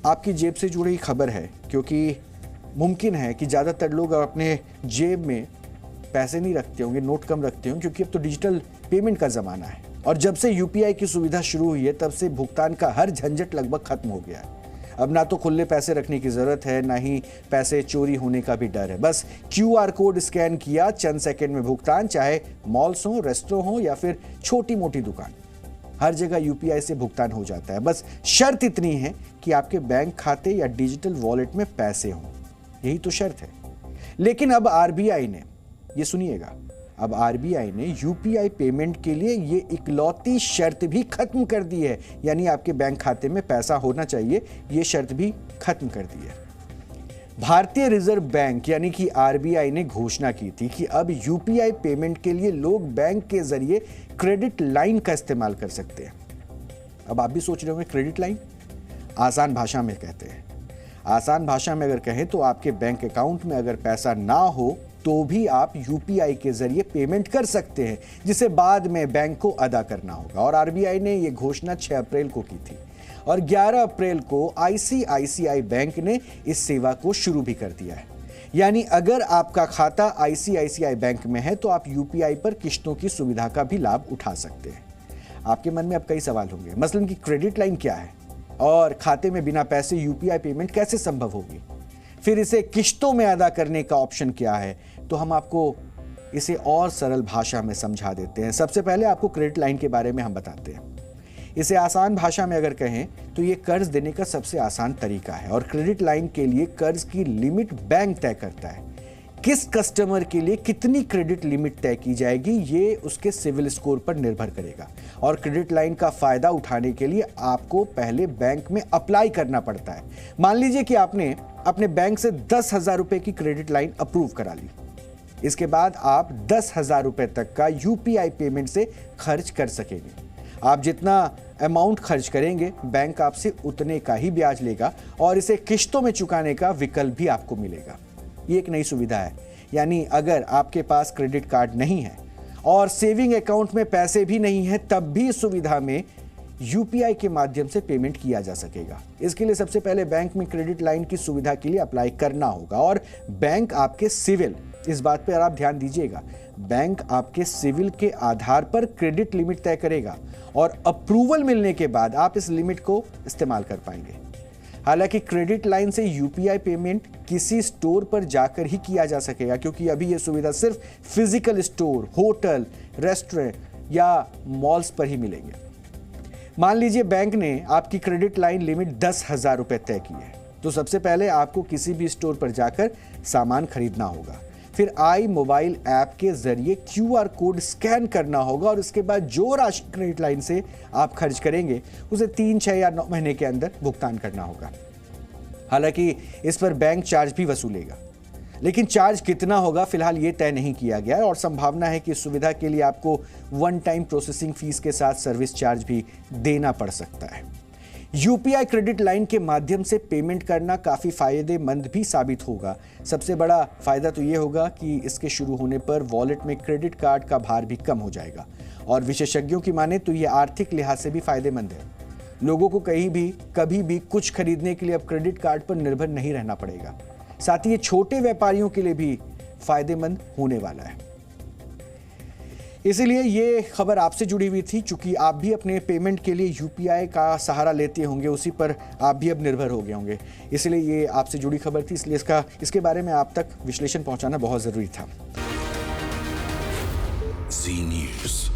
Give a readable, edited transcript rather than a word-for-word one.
आपकी जेब से जुड़ी खबर है, क्योंकि मुमकिन है कि ज़्यादातर लोग अपने जेब में पैसे नहीं रखते होंगे, नोट कम रखते होंगे, क्योंकि अब तो डिजिटल पेमेंट का ज़माना है और जब से यूपीआई की सुविधा शुरू हुई है तब से भुगतान का हर झंझट लगभग खत्म हो गया है। अब ना तो खुले पैसे रखने की ज़रूरत है, ना ही पैसे चोरी होने का भी डर है। बस क्यूआर कोड स्कैन किया, चंद सेकंड में भुगतान, चाहे मॉल्स हो, रेस्टोरेंट हो या फिर छोटी मोटी दुकान, हर जगह यूपीआई से भुगतान हो जाता है। बस शर्त इतनी है कि आपके बैंक खाते या डिजिटल वॉलेट में पैसे हों, यही तो शर्त है। लेकिन अब आरबीआई ने, ये सुनिएगा, अब आरबीआई ने यूपीआई पेमेंट के लिए ये इकलौती शर्त भी खत्म कर दी है, यानी आपके बैंक खाते में पैसा होना चाहिए, ये शर्त भी खत्म कर दी है। भारतीय रिजर्व बैंक यानी कि आरबीआई ने घोषणा की थी कि अब यूपीआई पेमेंट के लिए लोग बैंक के जरिए क्रेडिट लाइन का इस्तेमाल कर सकते हैं। अब आप भी सोच रहे होंगे, क्रेडिट लाइन आसान भाषा में कहते हैं। आसान भाषा में अगर कहें तो आपके बैंक अकाउंट में अगर पैसा ना हो तो भी आप यूपीआई के जरिए पेमेंट कर सकते हैं, जिसे बाद में बैंक को अदा करना होगा। और आरबीआई ने यह घोषणा 6 अप्रैल को की थी और 11 अप्रैल को आईसीआईसीआई बैंक ने इस सेवा को शुरू भी कर दिया है। यानी अगर आपका खाता आईसीआईसीआई बैंक में है तो आप यूपीआई पर किश्तों की सुविधा का भी लाभ उठा सकते हैं। आपके मन में अब कई सवाल होंगे, मसलन कि क्रेडिट लाइन क्या है और खाते में बिना पैसे यूपीआई पेमेंट कैसे संभव होगी, फिर इसे किश्तों में अदा करने का ऑप्शन क्या है। तो हम आपको इसे और सरल भाषा में समझा देते हैं। सबसे पहले आपको क्रेडिट लाइन के बारे में हम बताते हैं। इसे आसान भाषा में अगर कहें तो ये कर्ज देने का सबसे आसान तरीका है और क्रेडिट लाइन के लिए कर्ज की लिमिट बैंक तय करता है। किस कस्टमर के लिए कितनी क्रेडिट लिमिट तय की जाएगी ये उसके सिविल स्कोर पर निर्भर करेगा। और क्रेडिट लाइन का फायदा उठाने के लिए आपको पहले बैंक में अप्लाई करना पड़ता है। मान लीजिए कि आपने अपने बैंक से 10,000 रुपए की क्रेडिट लाइन अप्रूव करा ली। इसके बाद आप 10,000 रुपए तक का यूपीआई पेमेंट से खर्च कर सकेंगे। आप जितना अमाउंट खर्च करेंगे बैंक आपसे उतने का ही ब्याज लेगा और इसे किश्तों में चुकाने का विकल्प भी आपको मिलेगा। ये एक नई सुविधा है, यानी अगर आपके पास क्रेडिट कार्ड नहीं है और सेविंग अकाउंट में पैसे भी नहीं है तब भी इस सुविधा में यूपीआई के माध्यम से पेमेंट किया जा सकेगा। इसके लिए सबसे पहले बैंक में क्रेडिट लाइन की सुविधा के लिए अप्लाई करना होगा और बैंक आपके सिविल, इस बात पर आप ध्यान दीजिएगा, बैंक आपके सिविल के आधार पर क्रेडिट लिमिट तय करेगा और अप्रूवल मिलने के बाद आप इस लिमिट को इस्तेमाल कर पाएंगे। हालांकि क्रेडिट लाइन से यूपीआई पेमेंट किसी स्टोर पर जाकर ही किया जा सकेगा, क्योंकि अभी यह सुविधा सिर्फ फिजिकल स्टोर, होटल, रेस्टोरेंट या मॉल्स पर ही मिलेंगे। मान लीजिए बैंक ने आपकी क्रेडिट लाइन लिमिट 10,000 रुपए तय की है, तो सबसे पहले आपको किसी भी स्टोर पर जाकर सामान खरीदना होगा। फिर आई मोबाइल ऐप के जरिए क्यूआर कोड स्कैन करना होगा और इसके बाद जो राशि क्रेडिट लाइन से आप खर्च करेंगे उसे 3, 6 या 9 महीने के अंदर भुगतान करना होगा। हालांकि इस पर बैंक चार्ज भी वसूलेगा, लेकिन चार्ज कितना होगा फिलहाल ये तय नहीं किया गया है और संभावना है कि इस सुविधा के लिए आपको वन टाइम प्रोसेसिंग फीस के साथ सर्विस चार्ज भी देना पड़ सकता है। यूपीआई क्रेडिट लाइन के माध्यम से पेमेंट करना काफ़ी फायदेमंद भी साबित होगा। सबसे बड़ा फायदा तो ये होगा कि इसके शुरू होने पर वॉलेट में क्रेडिट कार्ड का भार भी कम हो जाएगा और विशेषज्ञों की माने तो ये आर्थिक लिहाज से भी फायदेमंद है। लोगों को कहीं भी कभी भी कुछ खरीदने के लिए अब क्रेडिट कार्ड पर निर्भर नहीं रहना पड़ेगा। साथ ही ये छोटे व्यापारियों के लिए भी फायदेमंद होने वाला है। इसीलिए ये खबर आपसे जुड़ी हुई थी, चूंकि आप भी अपने पेमेंट के लिए यूपीआई का सहारा लेते होंगे, उसी पर आप भी अब निर्भर हो गए होंगे। इसलिए ये आपसे जुड़ी खबर थी, इसलिए इसके बारे में आप तक विश्लेषण पहुंचाना बहुत जरूरी था। जी न्यूज़।